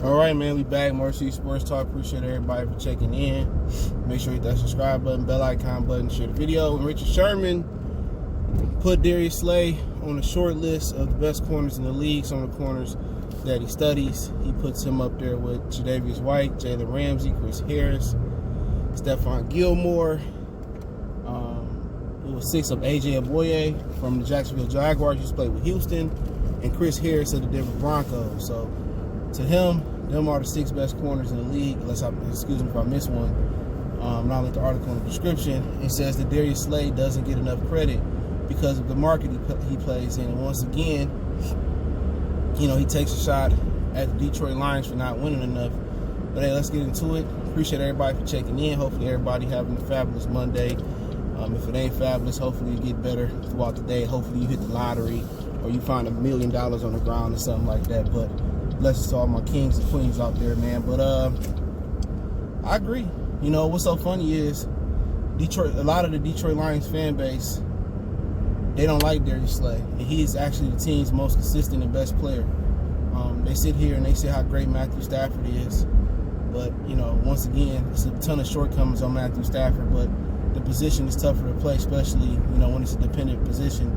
All right, man, we back. Mercy Sports Talk. Appreciate everybody for checking in. Make sure you hit that subscribe button, bell icon button, share the video. And Richard Sherman put DariusSlay on the short list of the best corners in the league, some of the corners that he studies. He puts him up there with Tre'Davious White, Jalen Ramsey, Chris Harris, Stephon Gilmore. It was 6 of A.J. Aboye from the Jacksonville Jaguars. He used to play with Houston, and Chris Harris of the Denver Broncos. So to him, them are the 6 best corners in the league. Excuse me if I miss one. Not like the article in the description. It says that DariusSlay doesn't get enough credit because of the market he plays in. And once again, you know, he takes a shot at the Detroit Lions for not winning enough. But hey, let's get into it. Appreciate everybody for checking in. Hopefully everybody having a fabulous Monday. If it ain't fabulous, hopefully you get better throughout the day. Hopefully you hit the lottery or you find $1 million on the ground or something like that. But blessings to all my kings and queens out there, man. But I agree. You know, what's so funny is Detroit. A lot of the Detroit Lions fan base, they don't like DariusSlay, and he is actually the team's most consistent and best player. They sit here and they say how great Matthew Stafford is, but you know, once again, it's a ton of shortcomings on Matthew Stafford. But the position is tougher to play, especially you know when it's a dependent position.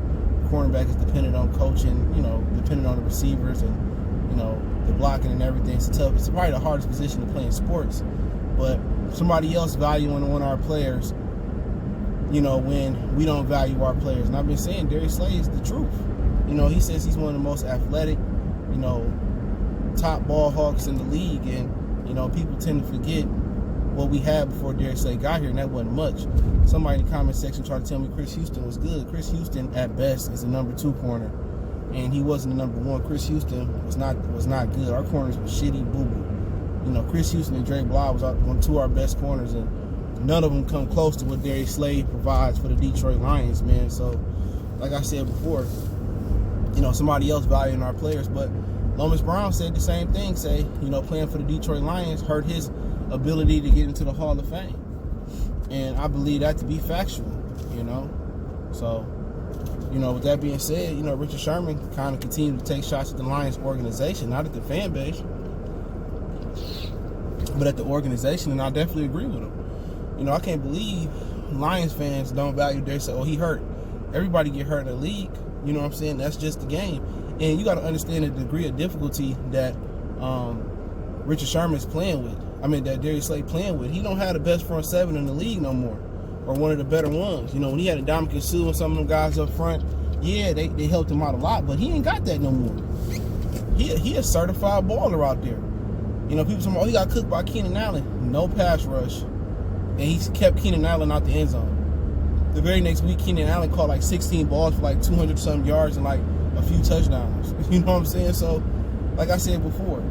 Cornerback is dependent on coaching, you know, dependent on the receivers and you know the blocking and everything. It's tough. It's probably the hardest position to play in sports. But somebody else valuing one of our players, you know, when we don't value our players. And I've been saying DariusSlay is the truth. You know, he says he's one of the most athletic, you know, top ball hawks in the league. And, you know, people tend to forget what we had before DariusSlay got here, and that wasn't much. Somebody in the comment section tried to tell me Chris Houston was good. Chris Houston, at best, is a number 2 corner. And he wasn't the number 1. Chris Houston was not good. Our corners were shitty, boo-boo. You know, Chris Houston and Dre Bly was 2 of our best corners, and none of them come close to what DariusSlay provides for the Detroit Lions, man. So, like I said before, you know, somebody else valuing our players. But Lomas Brown said the same thing, you know, playing for the Detroit Lions hurt his ability to get into the Hall of Fame. And I believe that to be factual, you know. So, you know, with that being said, you know, Richard Sherman kind of continued to take shots at the Lions organization, not at the fan base, but at the organization, and I definitely agree with him. You know, I can't believe Lions fans don't value DariusSlay. Oh, he hurt. Everybody get hurt in the league. You know what I'm saying? That's just the game. And you got to understand the degree of difficulty that Richard Sherman's playing with. I mean, that DariusSlay playing with. He don't have the best front 7 in the league no more, or one of the better ones. You know, when he had Ndamukong Suh and some of them guys up front, yeah, they helped him out a lot, but he ain't got that no more. He a certified baller out there. You know, people say, oh, he got cooked by Keenan Allen. No pass rush. And he kept Keenan Allen out the end zone. The very next week, Keenan Allen caught like 16 balls for like 200-some yards and like a few touchdowns. You know what I'm saying? So, like I said before,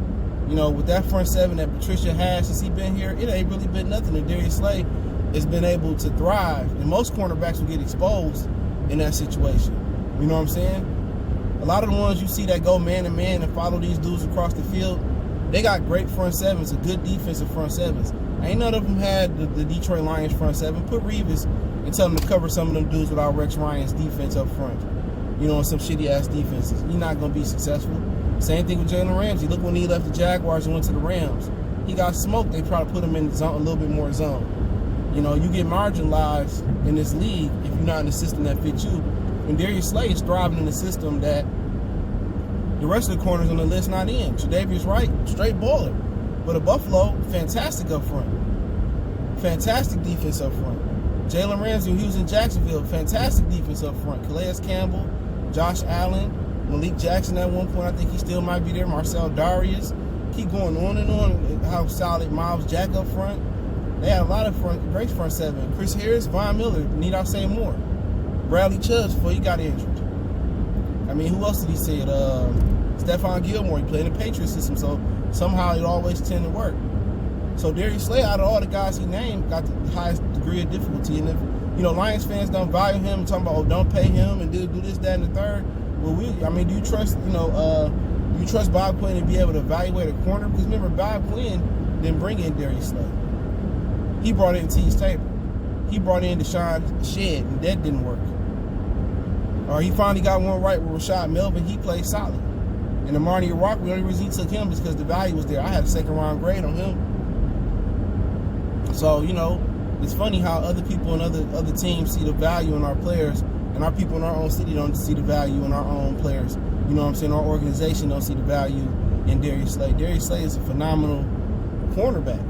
you know, with that front 7 that Patricia has since he been here, it ain't really been nothing. And DariusSlay has been able to thrive. And most cornerbacks will get exposed in that situation. You know what I'm saying? A lot of the ones you see that go man-to-man and follow these dudes across the field, they got great front 7s, a good defensive front 7s. Ain't none of them had the Detroit Lions front 7. Put Revis and tell them to cover some of them dudes without Rex Ryan's defense up front. You know, and some shitty-ass defenses. You're not going to be successful. Same thing with Jalen Ramsey. Look when he left the Jaguars and went to the Rams. He got smoked. They try to put him in the zone, a little bit more zone. You know, you get marginalized in this league if you're not in a system that fits you. And DariusSlay is thriving in a system that the rest of the corners on the list not in. Tre'Davious White, straight baller. But a Buffalo, fantastic up front. Fantastic defense up front. Jalen Ramsey, when he was in Jacksonville, fantastic defense up front. Calais Campbell, Josh Allen, Malik Jackson at one point, I think he still might be there. Marcel Darius. Keep going on and on. How solid Miles Jack up front. They had a lot of great front 7. Chris Harris, Von Miller, need I say more? Bradley Chubbs before he got injured. I mean, who else did he say it? Stephon Gilmore, he played in the Patriot system, so somehow it always tend to work. So DariusSlay, out of all the guys he named, got the highest degree of difficulty. And if, you know, Lions fans don't value him, talking about, oh, don't pay him and do this, that, and the third, well, do you trust, you know, do you trust Bob Quinn to be able to evaluate a corner? Because remember, Bob Quinn didn't bring in DariusSlay. He brought in Tease Tabor. He brought in Deshaun Shedd, and that didn't work. Or he finally got one right with Rashad Melvin. He played solid. And Amani Rock, the only reason he took him is because the value was there. I had a second-round grade on him. So, you know, it's funny how other people and other teams see the value in our players, and our people in our own city don't see the value in our own players. You know what I'm saying? Our organization don't see the value in DariusSlay. DariusSlay is a phenomenal cornerback.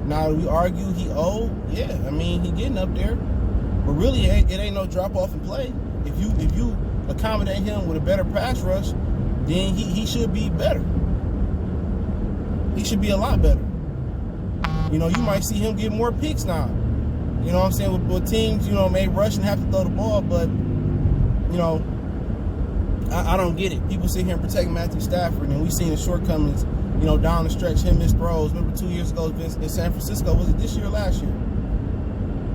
Now, we argue he old. Yeah, I mean, he getting up there. But really, it ain't no drop-off in play. If you accommodate him with a better pass rush, then he should be better. He should be a lot better. You know, you might see him get more picks now. You know what I'm saying? With teams, you know, may rush and have to throw the ball, but, you know, I don't get it. People sit here and protect Matthew Stafford, and we've seen the shortcomings, you know, down the stretch. Him missed throws. Remember 2 years ago in San Francisco? Was it this year or last year?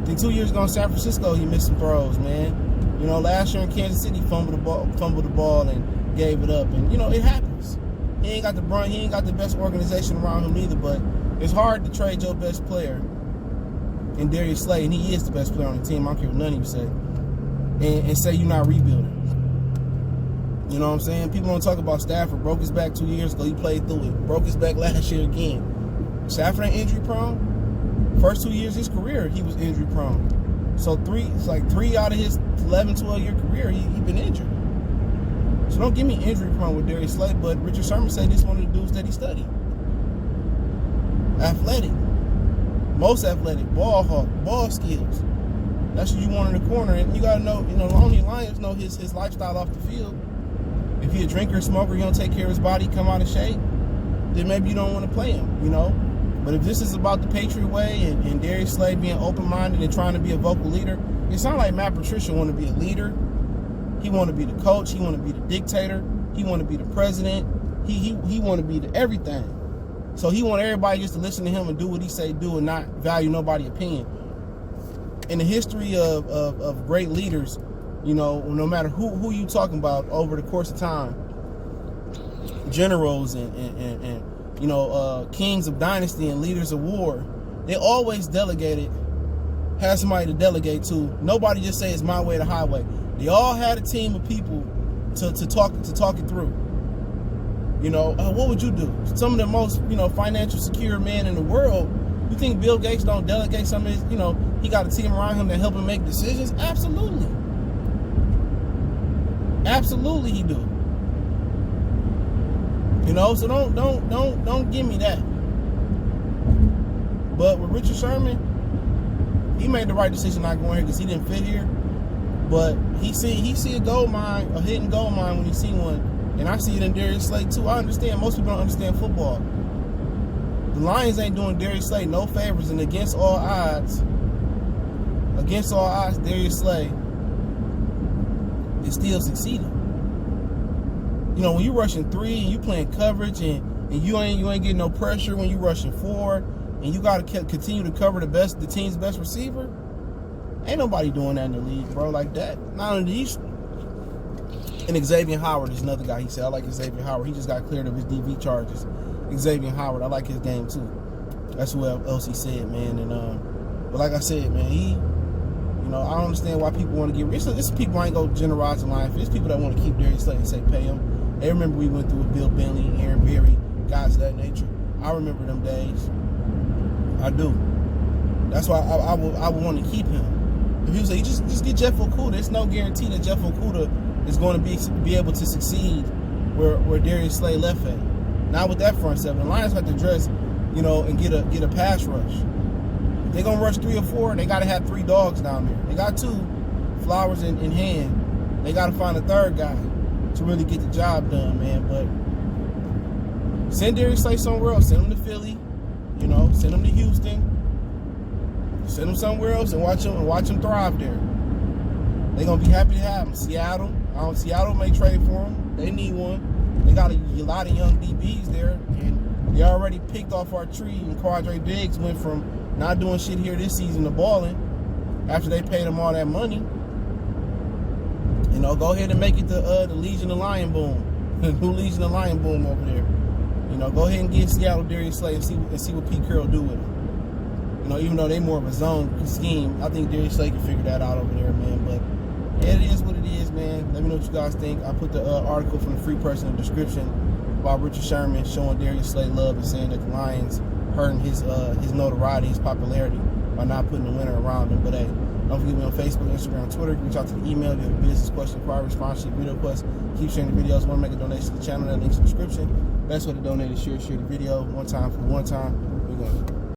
I think 2 years ago in San Francisco, he missed some throws, man. You know, last year in Kansas City, fumbled the ball and gave it up. And, you know, it happens. He ain't got the brunt. He ain't got the best organization around him either, but it's hard to trade your best player in DariusSlay, and he is the best player on the team. I don't care what none of you say. And say you're not rebuilding. You know what I'm saying? People don't talk about Stafford. Broke his back 2 years ago. He played through it. Broke his back last year again. Stafford ain't injury prone. First 2 years of his career, he was injury prone. So it's like three out of his 11, 12-year career, he been injured. So don't give me injury prone with DariusSlay, but Richard Sherman said this one of the dudes that he studied. Athletic. Most athletic. Ball hawk. Ball skills. That's what you want in the corner. And you got to know, you know, only Lions know his lifestyle off the field. If he a drinker, smoker, he don't take care of his body, come out of shape, then maybe you don't want to play him, you know? But if this is about the Patriot way and DariusSlay being open-minded and trying to be a vocal leader, it sounds like Matt Patricia want to be a leader. He want to be the coach. He want to be the dictator. He want to be the president. He want to be the everything. So he want everybody just to listen to him and do what he say do and not value nobody's opinion. In the history of great leaders, you know, no matter who you talking about over the course of time, generals and you know, kings of dynasty and leaders of war, they always had somebody to delegate to. Nobody just say it's my way or the highway. They all had a team of people to talk it through. You know, what would you do? Some of the most, you know, financial secure men in the world, you think Bill Gates don't delegate some of his, you know, he got a team around him that help him make decisions? Absolutely. Absolutely he do. You know, so don't give me that. But with Richard Sherman, he made the right decision not going here because he didn't fit here. But he see a gold mine, a hidden gold mine when he see one. And I see it in DariusSlay too. I understand. Most people don't understand football. The Lions ain't doing DariusSlay no favors, and against all odds, DariusSlay is still succeeding. You know, when you rushing 3 and you playing coverage and you ain't getting no pressure when you rushing 4 and you got to continue to cover the team's best receiver, ain't nobody doing that in the league, bro, like that. Not only these. And Xavier Howard is another guy. He said, I like Xavier Howard. He just got cleared of his DV charges. Xavier Howard, I like his game too. That's who else he said, man. And but like I said, man, you know, I don't understand why people want to get rich. It's people ain't go generalize the line. It's people that want to keep DariusSlay and say pay him. They remember we went through with Bill Bentley, Aaron Berry, guys of that nature. I remember them days. I do. That's why I would want to keep him. If you say just get Jeff Okudah, it's no guarantee that Jeff Okudah is going to be able to succeed where DariusSlay left at. Not with that front seven. The Lions have to dress, you know, and get a pass rush. If they're gonna rush 3 or 4, they gotta have 3 dogs down there. They got 2, Flowers in hand. They gotta find a third guy to really get the job done, man. But send DariusSlay somewhere else. Send him to Philly, you know, send him to Houston. Send him somewhere else and watch him thrive there. They're gonna be happy to have him. Seattle may trade for him. They need one. They got a lot of young DBs there, and they already picked off our tree. And Quadre Diggs went from not doing shit here this season to balling after they paid him all that money. You know, go ahead and make it the Legion of Lion Boom, the new Legion of Lion Boom over there. You know, go ahead and get Seattle DariusSlay and see what Pete Carroll do with him. You know, even though they more of a zone scheme, I think DariusSlay can figure that out over there, man. But Yeah, it is what it is, man. Let me know what you guys think. I put the article from the Free Press in the description about Richard Sherman showing DariusSlay love and saying that the Lions hurting his notoriety, his popularity by not putting the winner around him. But hey, don't forget me on Facebook, Instagram, Twitter. Reach out to the email if you have a business question, inquiry, sponsorship, video request. Keep sharing the videos. Want to make a donation to the channel? That link's in the description. Best way to donate is share the video. One time for one time. We're going.